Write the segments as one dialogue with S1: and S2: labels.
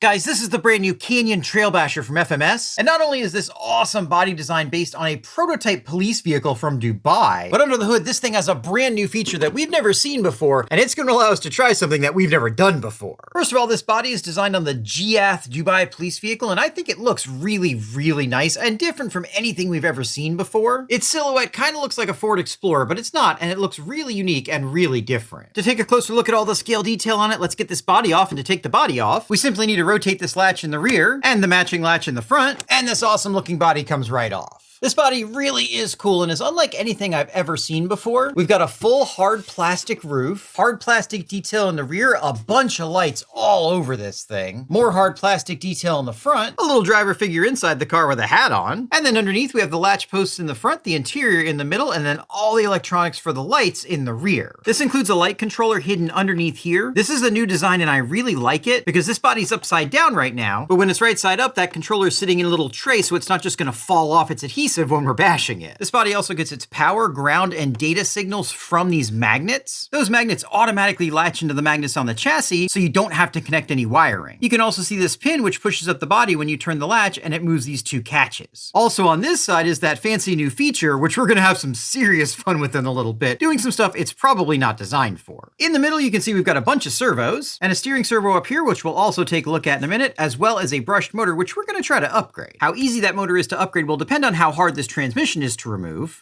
S1: Guys, this is the brand new Canyon Trail Basher from FMS. And not only is this awesome body design based on a prototype police vehicle from Dubai, but under the hood, this thing has a brand new feature that we've never seen before, and it's going to allow us to try something that we've never done before. First of all, this body is designed on the Giath Dubai police vehicle, and I think it looks really, really nice and different from anything we've ever seen before. Its silhouette kind of looks like a Ford Explorer, but it's not, and it looks really unique and really different. To take a closer look at all the scale detail on it, let's get this body off, and to take the body off, we simply need to rotate this latch in the rear and the matching latch in the front, and this awesome looking body comes right off. This body really is cool and is unlike anything I've ever seen before. We've got a full hard plastic roof, hard plastic detail in the rear, a bunch of lights all over this thing, more hard plastic detail in the front, a little driver figure inside the car with a hat on, and then underneath we have the latch posts in the front, the interior in the middle, and then all the electronics for the lights in the rear. This includes a light controller hidden underneath here. This is a new design and I really like it because this body's upside down right now, but when it's right side up, that controller is sitting in a little tray so it's not just gonna fall off its adhesive when we're bashing it. This body also gets its power, ground, and data signals from these magnets. Those magnets automatically latch into the magnets on the chassis, so you don't have to connect any wiring. You can also see this pin which pushes up the body when you turn the latch, and it moves these two catches. Also on this side is that fancy new feature, which we're gonna have some serious fun with in a little bit, doing some stuff it's probably not designed for. In the middle, you can see we've got a bunch of servos, and a steering servo up here, which we'll also take a look at in a minute, as well as a brushed motor, which we're gonna try to upgrade. How easy that motor is to upgrade will depend on how hard this transmission is to remove,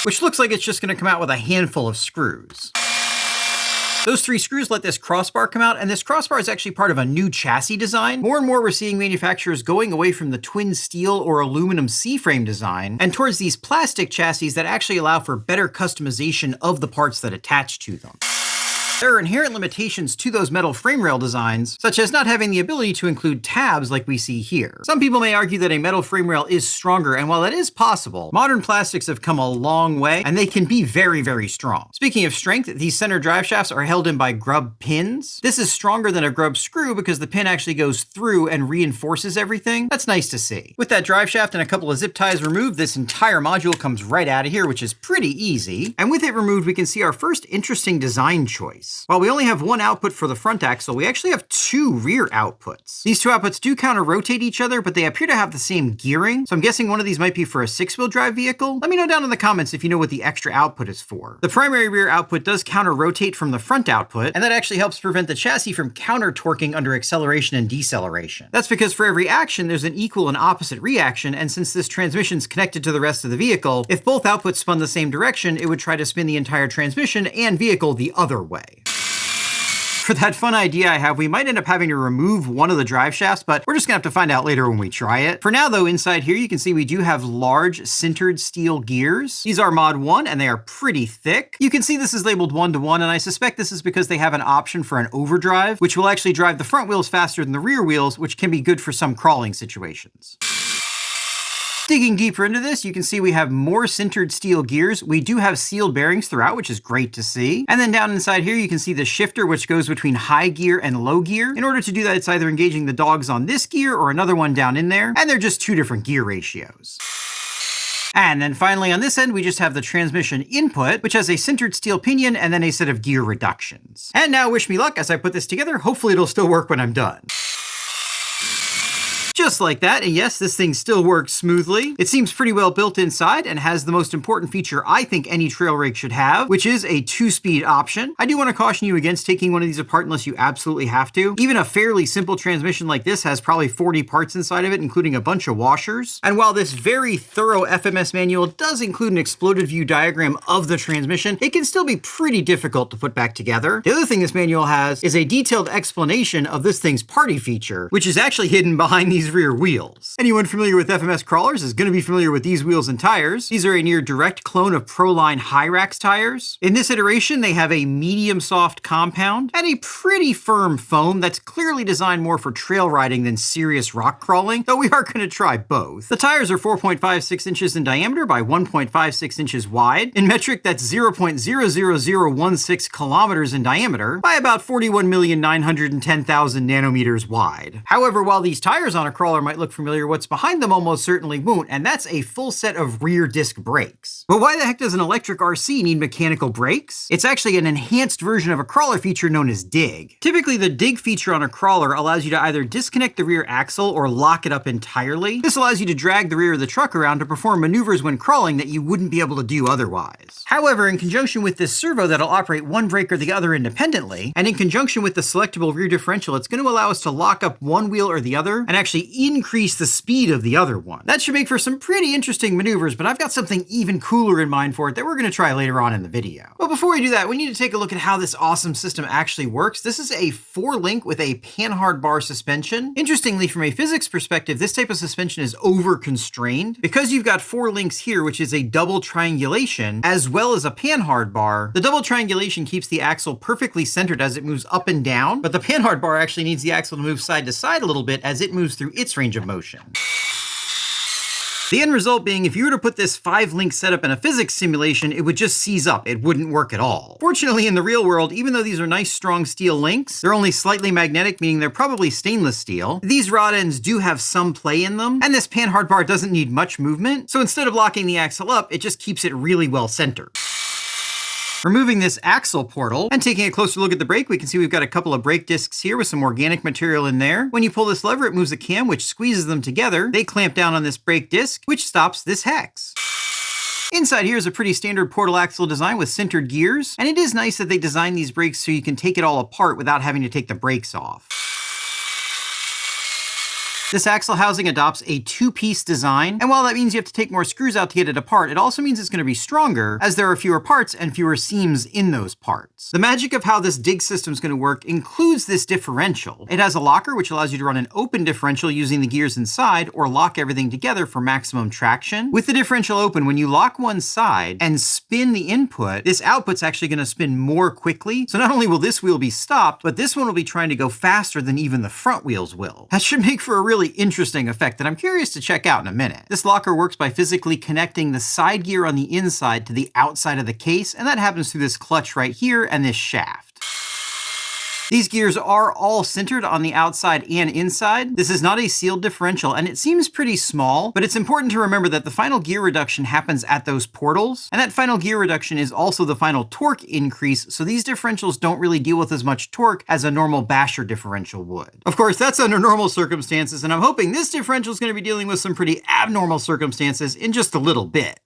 S1: which looks like it's just going to come out with a handful of screws. Those 3 screws let this crossbar come out, and this crossbar is actually part of a new chassis design. More and more we're seeing manufacturers going away from the twin steel or aluminum C-frame design and towards these plastic chassis that actually allow for better customization of the parts that attach to them. There are inherent limitations to those metal frame rail designs, such as not having the ability to include tabs like we see here. Some people may argue that a metal frame rail is stronger, and while that is possible, modern plastics have come a long way, and they can be very, very strong. Speaking of strength, these center drive shafts are held in by grub pins. This is stronger than a grub screw because the pin actually goes through and reinforces everything. That's nice to see. With that drive shaft and a couple of zip ties removed, this entire module comes right out of here, which is pretty easy. And with it removed, we can see our first interesting design choice. While we only have one output for the front axle, we actually have 2 rear outputs. These 2 outputs do counter-rotate each other, but they appear to have the same gearing, so I'm guessing one of these might be for a 6-wheel drive vehicle. Let me know down in the comments if you know what the extra output is for. The primary rear output does counter-rotate from the front output, and that actually helps prevent the chassis from counter-torquing under acceleration and deceleration. That's because for every action, there's an equal and opposite reaction, and since this transmission's connected to the rest of the vehicle, if both outputs spun the same direction, it would try to spin the entire transmission and vehicle the other way. For that fun idea I have, we might end up having to remove one of the drive shafts, but we're just gonna have to find out later when we try it. For now though, inside here you can see we do have large sintered steel gears. These are Mod 1 and they are pretty thick. You can see this is labeled 1-to-1, and I suspect this is because they have an option for an overdrive, which will actually drive the front wheels faster than the rear wheels, which can be good for some crawling situations. Digging deeper into this, you can see we have more sintered steel gears. We do have sealed bearings throughout, which is great to see. And then down inside here, you can see the shifter, which goes between high gear and low gear. In order to do that, it's either engaging the dogs on this gear or another one down in there, and they're just 2 different gear ratios. And then finally on this end, we just have the transmission input, which has a sintered steel pinion and then a set of gear reductions. And now wish me luck as I put this together. Hopefully it'll still work when I'm done. Just like that, and yes, this thing still works smoothly. It seems pretty well built inside and has the most important feature I think any trail rig should have, which is a 2-speed option. I do want to caution you against taking one of these apart unless you absolutely have to. Even a fairly simple transmission like this has probably 40 parts inside of it, including a bunch of washers. And while this very thorough FMS manual does include an exploded view diagram of the transmission, it can still be pretty difficult to put back together. The other thing this manual has is a detailed explanation of this thing's party feature, which is actually hidden behind these rear wheels. Anyone familiar with FMS crawlers is going to be familiar with these wheels and tires. These are a near direct clone of Proline Hyrax tires. In this iteration, they have a medium soft compound and a pretty firm foam that's clearly designed more for trail riding than serious rock crawling, though we are going to try both. The tires are 4.56 inches in diameter by 1.56 inches wide. In metric, that's 0.00016 kilometers in diameter by about 41,910,000 nanometers wide. However, while these tires on a a crawler might look familiar, what's behind them almost certainly won't, and that's a full set of rear disc brakes. But why the heck does an electric RC need mechanical brakes? It's actually an enhanced version of a crawler feature known as dig. Typically, the dig feature on a crawler allows you to either disconnect the rear axle or lock it up entirely. This allows you to drag the rear of the truck around to perform maneuvers when crawling that you wouldn't be able to do otherwise. However, in conjunction with this servo that'll operate one brake or the other independently, and in conjunction with the selectable rear differential, it's going to allow us to lock up one wheel or the other and actually increase the speed of the other one. That should make for some pretty interesting maneuvers, but I've got something even cooler in mind for it that we're going to try later on in the video. But before we do that, we need to take a look at how this awesome system actually works. This is a 4-link with a panhard bar suspension. Interestingly, from a physics perspective, this type of suspension is over-constrained. Because you've got 4 links here, which is a double triangulation, as well as a panhard bar, the double triangulation keeps the axle perfectly centered as it moves up and down, but the panhard bar actually needs the axle to move side to side a little bit as it moves through its range of motion. The end result being, if you were to put this 5-link setup in a physics simulation, it would just seize up. It wouldn't work at all. Fortunately, in the real world, even though these are nice, strong steel links, they're only slightly magnetic, meaning they're probably stainless steel. These rod ends do have some play in them, and this panhard bar doesn't need much movement, so instead of locking the axle up, it just keeps it really well centered. Removing this axle portal and taking a closer look at the brake, we can see we've got a couple of brake discs here with some organic material in there. When you pull this lever, it moves a cam which squeezes them together. They clamp down on this brake disc, which stops this hex. Inside here is a pretty standard portal axle design with sintered gears, and it is nice that they designed these brakes so you can take it all apart without having to take the brakes off. This axle housing adopts a 2-piece design, and while that means you have to take more screws out to get it apart, it also means it's going to be stronger, as there are fewer parts and fewer seams in those parts. The magic of how this dig system is going to work includes this differential. It has a locker, which allows you to run an open differential using the gears inside, or lock everything together for maximum traction. With the differential open, when you lock one side and spin the input, this output's actually going to spin more quickly, so not only will this wheel be stopped, but this one will be trying to go faster than even the front wheels will. That should make for a really interesting effect that I'm curious to check out in a minute. This locker works by physically connecting the side gear on the inside to the outside of the case, and that happens through this clutch right here and this shaft. These gears are all centered on the outside and inside. This is not a sealed differential, and it seems pretty small, but it's important to remember that the final gear reduction happens at those portals, and that final gear reduction is also the final torque increase, so these differentials don't really deal with as much torque as a normal basher differential would. Of course, that's under normal circumstances, and I'm hoping this differential is going to be dealing with some pretty abnormal circumstances in just a little bit.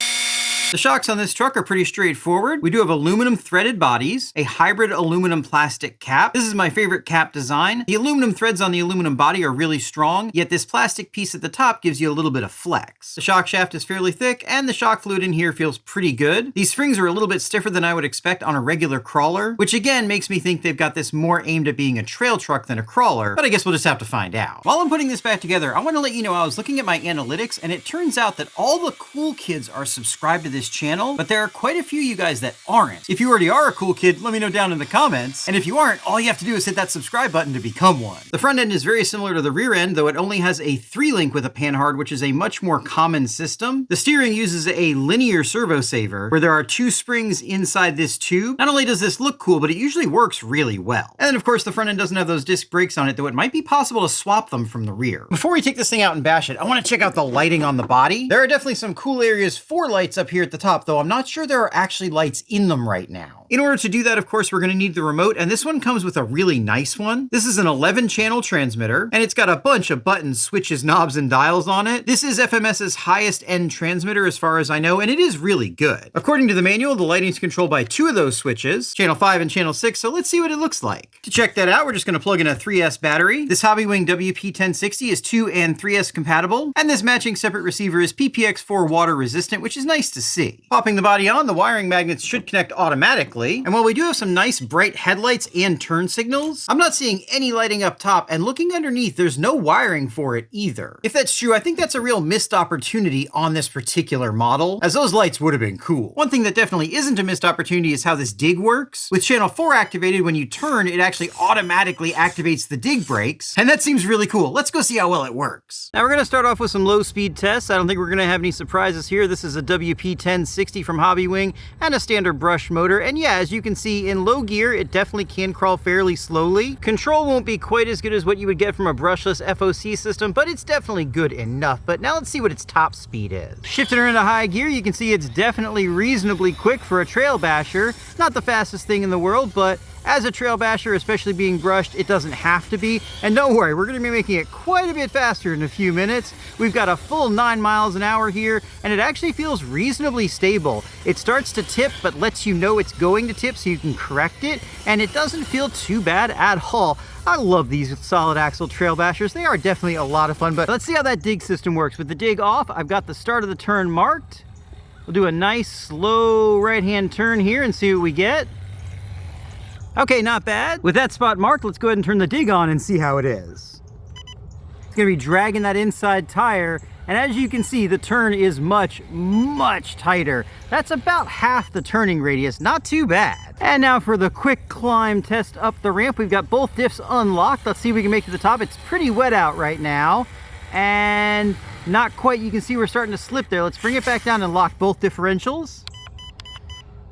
S1: The shocks on this truck are pretty straightforward. We do have aluminum threaded bodies, a hybrid aluminum plastic cap. This is my favorite cap design. The aluminum threads on the aluminum body are really strong, yet this plastic piece at the top gives you a little bit of flex. The shock shaft is fairly thick, and the shock fluid in here feels pretty good. These springs are a little bit stiffer than I would expect on a regular crawler, which again makes me think they've got this more aimed at being a trail truck than a crawler, but I guess we'll just have to find out. While I'm putting this back together, I want to let you know I was looking at my analytics, and it turns out that all the cool kids are subscribed to this channel, but there are quite a few of you guys that aren't. If you already are a cool kid, let me know down in the comments. And if you aren't, all you have to do is hit that subscribe button to become one. The front end is very similar to the rear end, though it only has a 3-link with a panhard, which is a much more common system. The steering uses a linear servo saver, where there are 2 springs inside this tube. Not only does this look cool, but it usually works really well. And then of course the front end doesn't have those disc brakes on it, though it might be possible to swap them from the rear. Before we take this thing out and bash it, I want to check out the lighting on the body. There are definitely some cool areas for lights up here at the top, though I'm not sure there are actually lights in them right now. In order to do that, of course, we're going to need the remote, and this one comes with a really nice one. This is an 11-channel transmitter, and it's got a bunch of buttons, switches, knobs, and dials on it. This is FMS's highest-end transmitter as far as I know, and it is really good. According to the manual, the lighting is controlled by 2 of those switches, channel 5 and channel 6, so let's see what it looks like. To check that out, we're just going to plug in a 3S battery. This Hobbywing WP1060 is 2 and 3S compatible, and this matching separate receiver is PPX4 water resistant, which is nice to see. Popping the body on, the wiring magnets should connect automatically, and while we do have some nice bright headlights and turn signals, I'm not seeing any lighting up top, and looking underneath, there's no wiring for it either. If that's true, I think that's a real missed opportunity on this particular model, as those lights would have been cool. One thing that definitely isn't a missed opportunity is how this dig works. With channel 4 activated, when you turn, it actually automatically activates the dig brakes, and that seems really cool. Let's go see how well it works. Now we're going to start off with some low speed tests. I don't think we're going to have any surprises here. This is a WP1060 from Hobbywing and a standard brush motor, and yeah, yeah, as you can see, in low gear, it definitely can crawl fairly slowly. Control won't be quite as good as what you would get from a brushless FOC system, but it's definitely good enough. But now let's see what its top speed is. Shifting her into high gear, you can see it's definitely reasonably quick for a trail basher. Not the fastest thing in the world, but as a trail basher, especially being brushed, it doesn't have to be. And don't worry, we're gonna be making it quite a bit faster in a few minutes. We've got a full 9 miles an hour here, and it actually feels reasonably stable. It starts to tip, but lets you know it's going to tip so you can correct it, and it doesn't feel too bad at all. I love these solid axle trail bashers. They are definitely a lot of fun, but let's see how that dig system works. With the dig off, I've got the start of the turn marked. We'll do a nice slow right-hand turn here and see what we get. Okay, not bad. With that spot marked, let's go ahead and turn the dig on and see how it is. It's gonna be dragging that inside tire, and as you can see, the turn is much, much tighter. That's about half the turning radius, not too bad. And now for the quick climb test up the ramp, we've got both diffs unlocked. Let's see if we can make it to the top. It's pretty wet out right now, and not quite. You can see we're starting to slip there. Let's bring it back down and lock both differentials.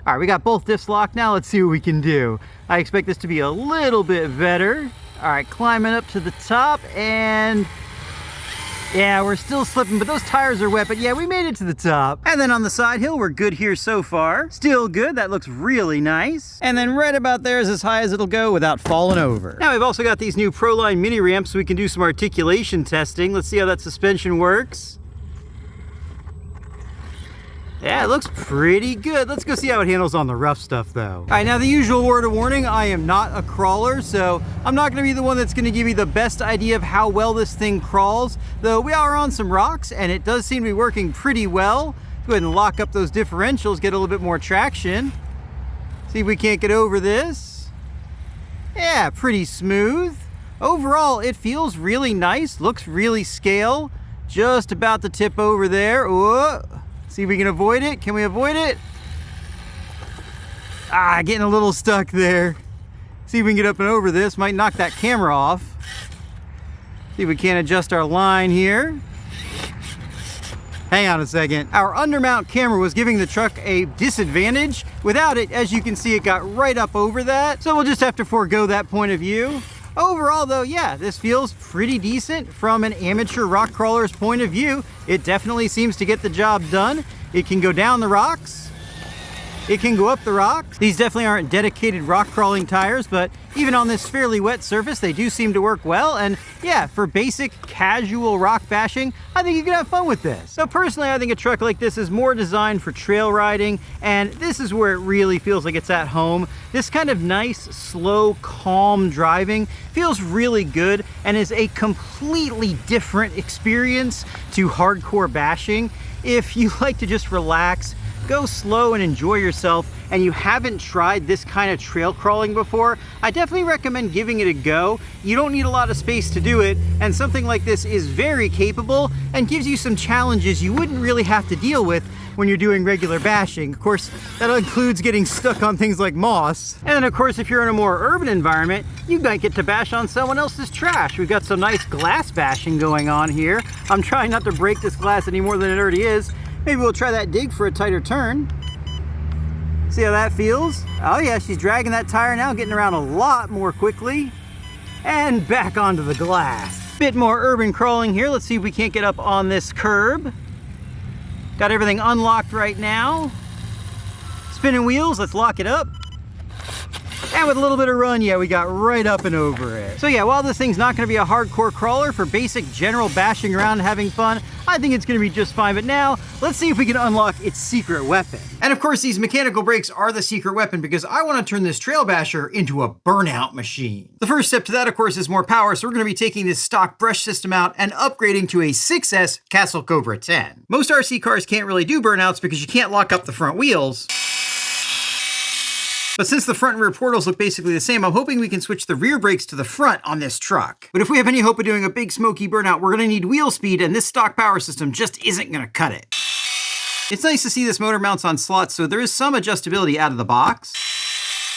S1: All right, we got both diffs locked now. Let's see what we can do. I expect this to be a little bit better. All right, climbing up to the top, and yeah, we're still slipping, but those tires are wet, but yeah, we made it to the top. And then on the side hill, we're good here so far. Still good, that looks really nice. And then right about there is as high as it'll go without falling over. Now we've also got these new Proline mini ramps so we can do some articulation testing. Let's see how that suspension works. Yeah, it looks pretty good. Let's go see how it handles on the rough stuff though. All right, now the usual word of warning, I am not a crawler, so I'm not gonna be the one that's gonna give you the best idea of how well this thing crawls, though we are on some rocks and it does seem to be working pretty well. Go ahead and lock up those differentials, get a little bit more traction. See if we can't get over this. Yeah, pretty smooth. Overall, it feels really nice, looks really scale. Just about to tip over there. Whoa. See if we can avoid it. Can we avoid it? Ah, getting a little stuck there. See if we can get up and over this. Might knock that camera off. See if we can't adjust our line here. Hang on a second. Our undermount camera was giving the truck a disadvantage. Without it, as you can see, it got right up over that. So we'll just have to forego that point of view. Overall though, yeah, this feels pretty decent from an amateur rock crawler's point of view. It definitely seems to get the job done. It can go down the rocks. It can go up the rocks. These definitely aren't dedicated rock crawling tires, but even on this fairly wet surface, they do seem to work well. And yeah, for basic casual rock bashing, I think you can have fun with this. So personally, I think a truck like this is more designed for trail riding, and this is where it really feels like it's at home. This kind of nice, slow, calm driving feels really good and is a completely different experience to hardcore bashing. If you like to just relax, go slow and enjoy yourself, and you haven't tried this kind of trail crawling before, I definitely recommend giving it a go. You don't need a lot of space to do it, and something like this is very capable and gives you some challenges you wouldn't really have to deal with when you're doing regular bashing. Of course, that includes getting stuck on things like moss. And then of course, if you're in a more urban environment, you might get to bash on someone else's trash. We've got some nice glass bashing going on here. I'm trying not to break this glass any more than it already is. Maybe we'll try that dig for a tighter turn. See how that feels? Oh yeah, she's dragging that tire now, getting around a lot more quickly. And back onto the glass. Bit more urban crawling here. Let's see if we can't get up on this curb. Got everything unlocked right now. Spinning wheels, let's lock it up. And with a little bit of run, yeah, we got right up and over it. So yeah, while this thing's not gonna be a hardcore crawler for basic general bashing around and having fun, I think it's gonna be just fine. But now, let's see if we can unlock its secret weapon. And of course, these mechanical brakes are the secret weapon because I wanna turn this trail basher into a burnout machine. The first step to that, of course, is more power. So we're gonna be taking this stock brush system out and upgrading to a 6S Castle Cobra 10. Most RC cars can't really do burnouts because you can't lock up the front wheels. But since the front and rear portals look basically the same, I'm hoping we can switch the rear brakes to the front on this truck. But if we have any hope of doing a big smoky burnout, we're gonna need wheel speed, and this stock power system just isn't gonna cut it. It's nice to see this motor mounts on slots, so there is some adjustability out of the box.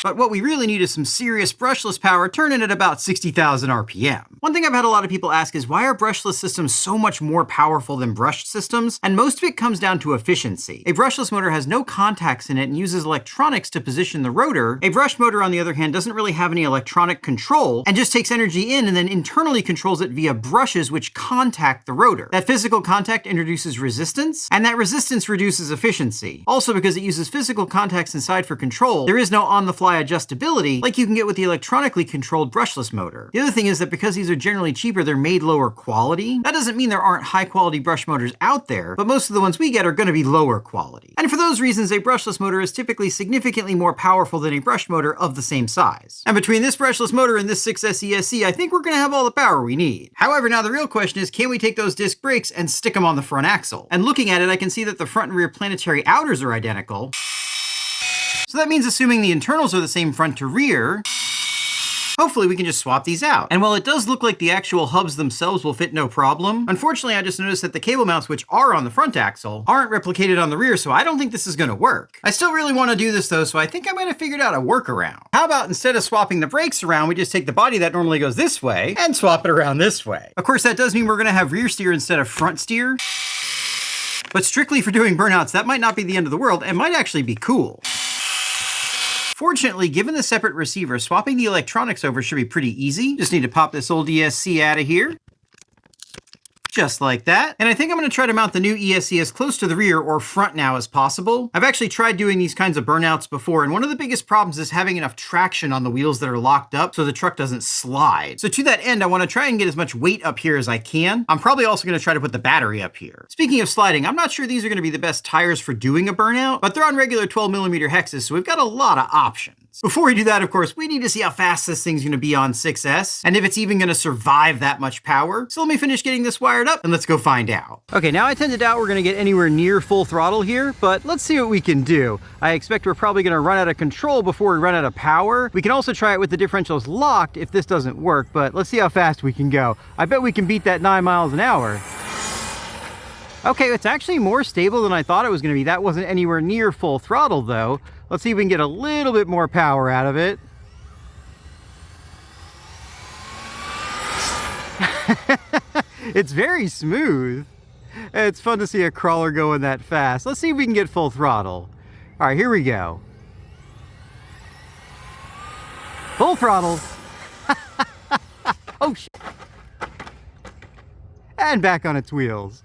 S1: But what we really need is some serious brushless power turning at about 60,000 RPM. One thing I've had a lot of people ask is, why are brushless systems so much more powerful than brushed systems? And most of it comes down to efficiency. A brushless motor has no contacts in it and uses electronics to position the rotor. A brushed motor, on the other hand, doesn't really have any electronic control and just takes energy in and then internally controls it via brushes which contact the rotor. That physical contact introduces resistance, and that resistance reduces efficiency. Also, because it uses physical contacts inside for control, there is no on-the-fly adjustability like you can get with the electronically controlled brushless motor. The other thing is that because these are generally cheaper, they're made lower quality. That doesn't mean there aren't high-quality brush motors out there, but most of the ones we get are going to be lower quality. And for those reasons, a brushless motor is typically significantly more powerful than a brushed motor of the same size. And between this brushless motor and this 6S ESC, I think we're going to have all the power we need. However, now the real question is, can we take those disc brakes and stick them on the front axle? And looking at it, I can see that the front and rear planetary outers are identical. So that means, assuming the internals are the same front to rear, hopefully we can just swap these out. And while it does look like the actual hubs themselves will fit no problem, unfortunately I just noticed that the cable mounts, which are on the front axle, aren't replicated on the rear, so I don't think this is gonna work. I still really wanna do this though, so I think I might have figured out a workaround. How about, instead of swapping the brakes around, we just take the body that normally goes this way and swap it around this way. Of course, that does mean we're gonna have rear steer instead of front steer, but strictly for doing burnouts, that might not be the end of the world and might actually be cool. Fortunately, given the separate receiver, swapping the electronics over should be pretty easy. Just need to pop this old ESC out of here. Just like that. And I think I'm going to try to mount the new ESC as close to the rear or front now as possible. I've actually tried doing these kinds of burnouts before, and one of the biggest problems is having enough traction on the wheels that are locked up so the truck doesn't slide. So to that end, I want to try and get as much weight up here as I can. I'm probably also going to try to put the battery up here. Speaking of sliding, I'm not sure these are going to be the best tires for doing a burnout, but they're on regular 12mm hexes, so we've got a lot of options. Before we do that, of course, we need to see how fast this thing's going to be on 6S, and if it's even going to survive that much power. So let me finish getting this wired up, and let's go find out. Okay, now I tend to doubt we're going to get anywhere near full throttle here, but let's see what we can do. I expect we're probably going to run out of control before we run out of power. We can also try it with the differentials locked if this doesn't work, but let's see how fast we can go. I bet we can beat that 9 miles an hour. Okay, it's actually more stable than I thought it was going to be. That wasn't anywhere near full throttle, though. Let's see if we can get a little bit more power out of it. It's very smooth. It's fun to see a crawler going that fast. Let's see if we can get full throttle. All right, here we go. Full throttle. Oh, shit. And back on its wheels.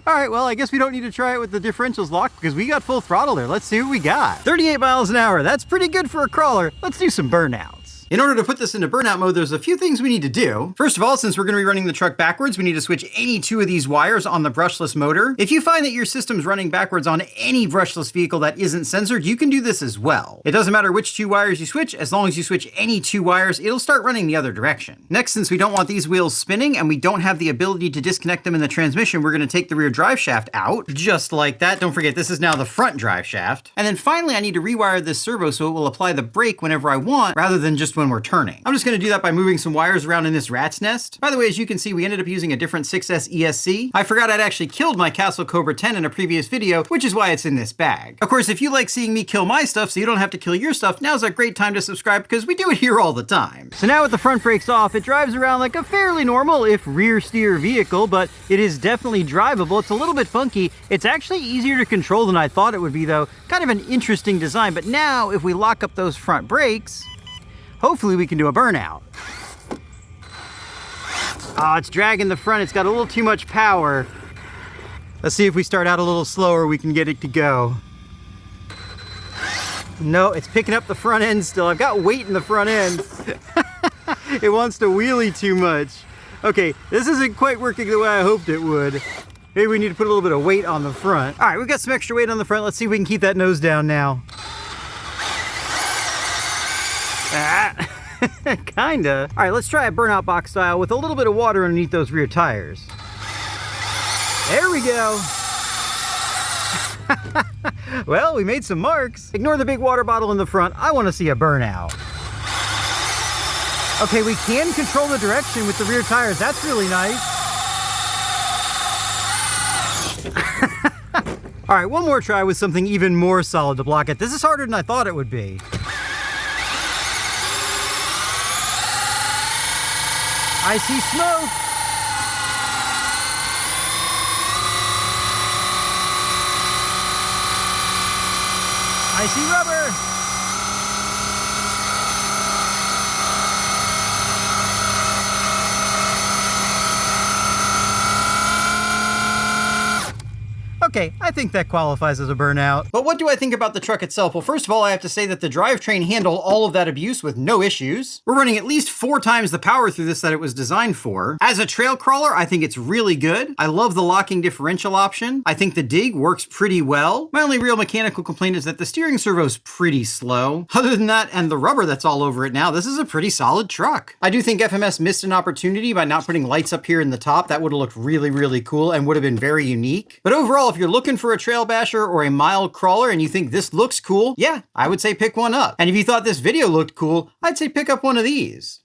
S1: All right, well, I guess we don't need to try it with the differentials locked because we got full throttle there. Let's see what we got. 38 miles an hour. That's pretty good for a crawler. Let's do some burnouts. In order to put this into burnout mode, there's a few things we need to do. First of all, since we're going to be running the truck backwards, we need to switch any two of these wires on the brushless motor. If you find that your system's running backwards on any brushless vehicle that isn't sensored, you can do this as well. It doesn't matter which two wires you switch, as long as you switch any two wires, it'll start running the other direction. Next, since we don't want these wheels spinning and we don't have the ability to disconnect them in the transmission, we're going to take the rear drive shaft out, just like that. Don't forget, this is now the front drive shaft. And then finally, I need to rewire this servo so it will apply the brake whenever I want, rather than just when we're turning. I'm just going to do that by moving some wires around in this rat's nest. By the way, as you can see, we ended up using a different 6S ESC. I forgot I'd actually killed my Castle Cobra 10 in a previous video, which is why it's in this bag. Of course, if you like seeing me kill my stuff so you don't have to kill your stuff, now's a great time to subscribe because we do it here all the time. So now with the front brakes off, it drives around like a fairly normal, if rear steer vehicle, but it is definitely drivable. It's a little bit funky. It's actually easier to control than I thought it would be, though. Kind of an interesting design, but now if we lock up those front brakes, hopefully we can do a burnout. Oh, it's dragging the front. It's got a little too much power. Let's see if we start out a little slower, we can get it to go. No, it's picking up the front end still. I've got weight in the front end. It wants to wheelie too much. Okay, this isn't quite working the way I hoped it would. Maybe we need to put a little bit of weight on the front. All right, we've got some extra weight on the front. Let's see if we can keep that nose down now. Kinda. All right, let's try a burnout box style with a little bit of water underneath those rear tires. There we go. Well, we made some marks. Ignore the big water bottle in the front. I want to see a burnout. Okay, we can control the direction with the rear tires. That's really nice. All right, one more try with something even more solid to block it. This is harder than I thought it would be. I see smoke. I see rubber. Okay, I think that qualifies as a burnout. But what do I think about the truck itself? Well, first of all, I have to say that the drivetrain handled all of that abuse with no issues. We're running at least 4 times the power through this that it was designed for. As a trail crawler, I think it's really good. I love the locking differential option. I think the dig works pretty well. My only real mechanical complaint is that the steering servo's pretty slow. Other than that, and the rubber that's all over it now, this is a pretty solid truck. I do think FMS missed an opportunity by not putting lights up here in the top. That would have looked really, really cool and would have been very unique. But overall, if you're looking for a trail basher or a mild crawler and you think this looks cool, yeah, I would say pick one up. And if you thought this video looked cool, I'd say pick up one of these.